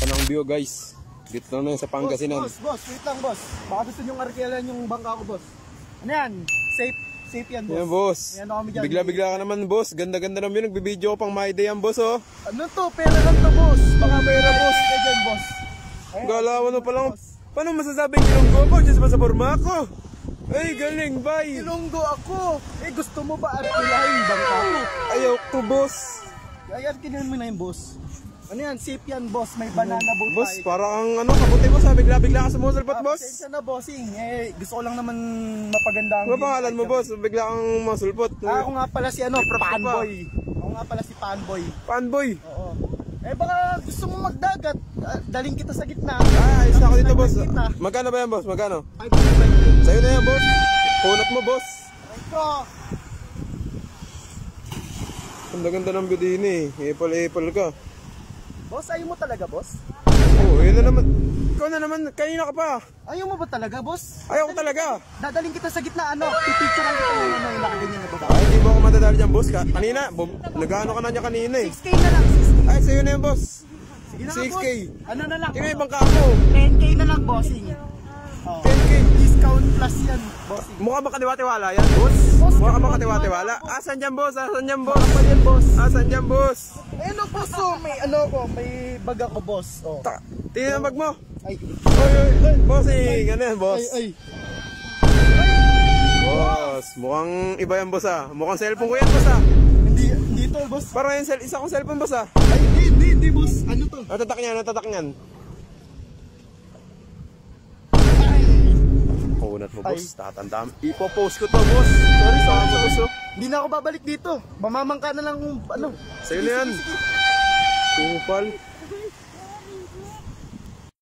Panang view guys. Dito lang sa Pangasinan. Boss, wait lang boss. Baka gusto nyong arkelan yung bangka ko boss. Ano yan? Safe yan boss. Yan boss. Bigla-bigla ka naman boss. Ganda-ganda ng view. Nagbibideo ko pang my day yan boss oh. Ano to? Pera lang to boss. Baka pera boss. Kaya dyan boss. Galawan mo palang. Paano masasabing ilonggo ako? Diyos ba sa forma ako? Ay galing bay. Ilonggo ako. Gusto mo ba arkilahin yung bangka ko? Ayaw to boss. Ay arkilahin mo na yung boss. Ano yan? Safe yan boss. May banana boat boss, tayo. parang ano, kabuti mo sa bigla-bigla ka sumusulpot boss. Pasensya na bossing. Gusto ko lang naman mapaganda ang ano pangalan mo boss? Bigla kang masulpot. Ako nga pala si Panboy. Ako nga pala si Panboy. Panboy? Oo. Baka gusto mo magdagat. Daling kita sa gitna. Ayos na ako dito boss. Magkano ba yan boss? Magkano? 5. Sa'yo na yan boss. Punat mo boss. Ganda-ganda ng view din eh. Ipal-ipal ka. Boss, ayaw mo talaga boss? Oo, yun na naman. Ikaw na naman, kanina ka pa. Ayaw mo ba talaga boss? Ayaw ko talaga. Dadaling kita sa gitna pipicturean kita yung yung nakaganyan na baba. Ay, hindi mo ako matadali dyan boss. Kanina, nag-ano ka na niya kanina eh. 6K na lang, 6K. Ay, sa'yo na yan boss. Sige na 6K. boss. Ano na lang? Tingnan yung bangka ako. 10K na lang bossing. 10K. Discount plus yan bossing. Mukha ba katiwa-tiwala yan boss? Mukha ka ba katiwa-tiwala? Asan dyan boss? Asan dyan boss? Baka yan boss. Asan dyan boss? Ayun o boss may bag ako boss. Tingnan ang bag mo. Ay. Oy, bossing. Ano yan boss? Ay. Boss, mukhang iba yan boss ah. Mukhang cellphone ko yan boss ah. Hindi to boss. Parang yung isa kong cellphone boss ah. Ay, hindi boss. Ano to? Natatak niyan. Kunat mo boss, tatandaan. Ipo-post ko to boss. Sorry boss oh. Hindi na ako babalik dito. Mamamangka na lang kung ano. Sa'yo na yan. Kupal.